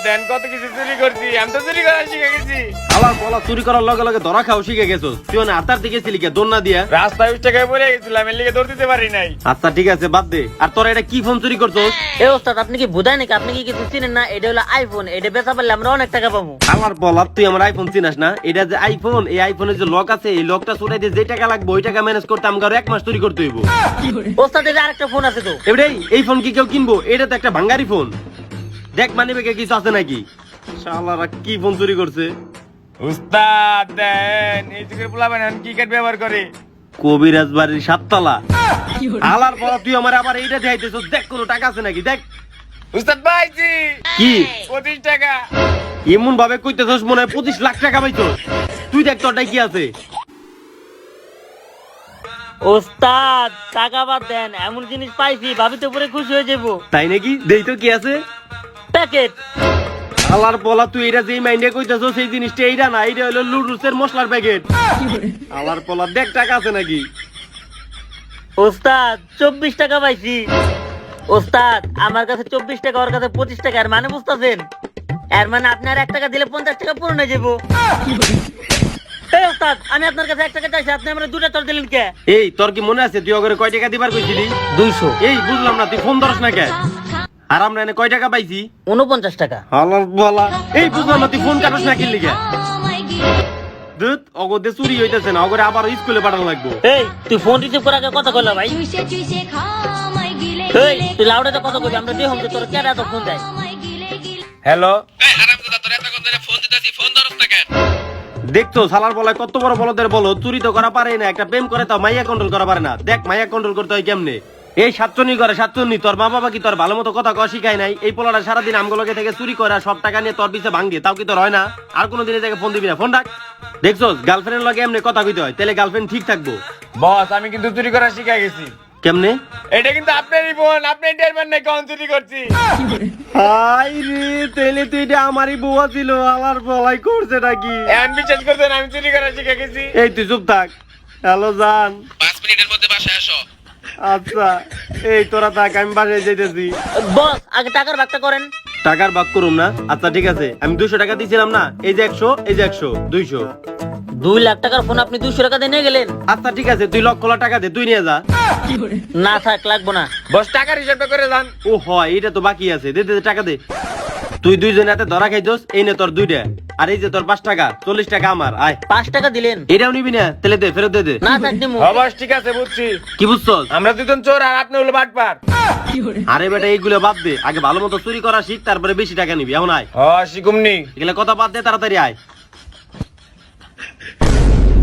দেন, কত কিছু চুরি করছি, আমি তো চুরি করা শিখে গেছি। আবার বলা চুরি করার লগে লগে ধরা খাও শিখে গেছো তুই না আতার দিকে ছিলি কে দোন না দিয়া রাস্তায় 20 টাকায় পড়ে গেছিলাম, এর লিগে দৌড় দিতে পারি নাই। আচ্ছা ঠিক আছে বাদ দে। আর তোরা এটা কি ফোন চুরি করছস? এ ওস্তাদ আপনি কি বুঝায় নাকি? আপনি কি কিছু চিনেন না? এটা হলো আইফোন, এটা বেচা পারলে আমরা অনেক টাকা পাবো। আমার বলা তুই আমার আইফোন চিনাস না? এটা যে আইফোন, এই আইফোনের যে লক আছে এই লকটা ছুটাই দিয়ে যে টাকা লাগবে ওই টাকা ম্যানেজ করতে আমাকে 1 মাস চুরি করতে হইব। ওস্তাদ এটা আরেকটা ফোন আছে তো। এবারে এই ফোন কি কেউ কিনবো? এটা তো একটা ভাঙ্গারি ফোন। দেখ মানি ব্যাগে কিছু আছে নাকি? শালারা কি ফোন চুরি করছে? উস্তাদ দেন, এই যুগের পোলাপান এখন কি কাট ব্যবহার করে। কবিরাজ বাড়ির 7 তলা। আলার পর তুই আমার আবার এইটা দেখাইতেছস। দেখ কোনো টাকা আছে নাকি দেখ। উস্তাদ পাইছি কি 25 টাকা। এমন ভাবে কইতেছস মনে হয় 25 লাখ টাকা পাইছস। তুই দেখ তোরটাই কি আছে। ওস্তাদ টাকা বাদ দেন, এমন জিনিস পাইছি ভাবিতে পরে খুশি হয়ে যাবো। তাই নাকি? দেই তো কি আছে। প্যাকেট। আলার পলা তুই এটা যেই মাইন্ডে কইতেছস সেই জিনিসটা এইটা না, এইটা হলো লুডুসের মশলার প্যাকেট। আলার পলা দেখ টাকা আছে নাকি। ওস্তাদ 24 টাকা পাইছি। ওস্তাদ আমার কাছে 24 টাকা, ওর কাছে 25 টাকা। এর মানে বুঝতেছেন? এর মানে আপনার 1 টাকা দিলে 50 টাকা পূরণ হয়ে যাবো। এই ওস্তাদ আমি আপনার কাছে 1 টাকা চাইছি, আপনি আমার 2টা চর দিলেন কে? এই তোর কি মনে আছে তুই ওগরে কয় টাকা দিবার কইছিলি? 200। এই বুঝলাম না তুই ফোন ধরস না কে? আর আমরা এনে কয় টাকা পাইছি? 49 টাকা। আলার বলা এই বুঝলাম না তুই ফোন কাটস না কি লিগা? দুত অগদে চুরি হইতাছে না, অগরে আবার স্কুলে পাঠানো লাগবো। এই তুই ফোন রিসিভ করার আগে কথা কইলা ভাই। এই তুই লাউডে তো কথা কইবি, আমরা দেখুন যে তোর কেডা এত ফোন দেয়। হ্যালো, দেখছো শালার বলায় কত বড় বলদের বলো, চুরি তো করা পারে না, একটা প্রেম করে তাও মাইয়া কন্ট্রোল করা পারে না। দেখ মাইয়া কন্ট্রোল করতে হয় কেমনে। এই সাতচন্নি করে সাতচন্নি, তোর মা বাবা কি তোর ভালো মতো কথা কওয়া শিখায় নাই? এই পোলাটা সারাদিন আমগুলোকে থেকে চুরি করে আর সব টাকা নিয়ে তোর পিছে ভাঙে, তাও কি তোর হয় না? আর কোনোদিন এই জায়গায় ফোন দিবি না, ফোন রাখ। দেখছো গার্লফ্রেন্ডের লগে এমনি কথা কইতে হয়, তাহলে গার্লফ্রেন্ড ঠিক থাকবো। বস আমি কিন্তু চুরি করা শিখে গেছি। কেমনে? এটা কিন্তু আপনারই ফোন, আপনি ডেরবেন না কোন চুরি করছি। হাই রে, তাহলে তো এটা আমারই বউয়া ছিল, আমার বলাই করছে নাকি? এখন বিশ্বাস করছেন আমি চুরি করা শিখে গেছি? এই তুই চুপ থাক। হ্যালো জান। 5 মিনিটের মধ্যে বাসায় আসো। আচ্ছা এই তোরা থাক, আমি বাসায় যাইতেছি। বস আগে টাকার ভাগটা করেন। টাকার ভাগ করুম না? আচ্ছা ঠিক আছে, আমি 200 টাকা দিয়েছিলাম না, এই যে 100, এই যে 100, 200। 2 লাখ টাকার ফোন আপনি 200 টাকা দিয়ে নিয়ে গেলেন? আচ্ছা ঠিক আছে, তুই লক্ষ লাখ টাকা দে, তুই নিয়ে যা। না থাক লাগবো না। বস টাকার হিসাবটা করে যান। ও হয় এটা তো বাকি আছে, দে দে দে, টাকা দে। তুই 2 জন হাতে ধরা খাইছস, এই নে তোর 2টা। আর এই যে তোর 5 টাকা, 40 টাকা আমার। আয় 5 টাকা দিলেন? এটাও নিবি না? তাহলে দে, ফেরত দে দে। না থাক নিমু। হ্যাঁ বস ঠিক আছে বুঝছি। কি বুঝছস? আমরা দুজন চোর আর আপনি হলো বাটপার। আরে বেটা এইগুলো বাদ দে, আগে ভালো মতো চুরি করা শিখ, তারপরে বেশি টাকা নিবি। এখন আয়, হ্যাঁ শিখুমনি। এগুলো কথা বাদ দে, তাড়াতাড়ি আয়।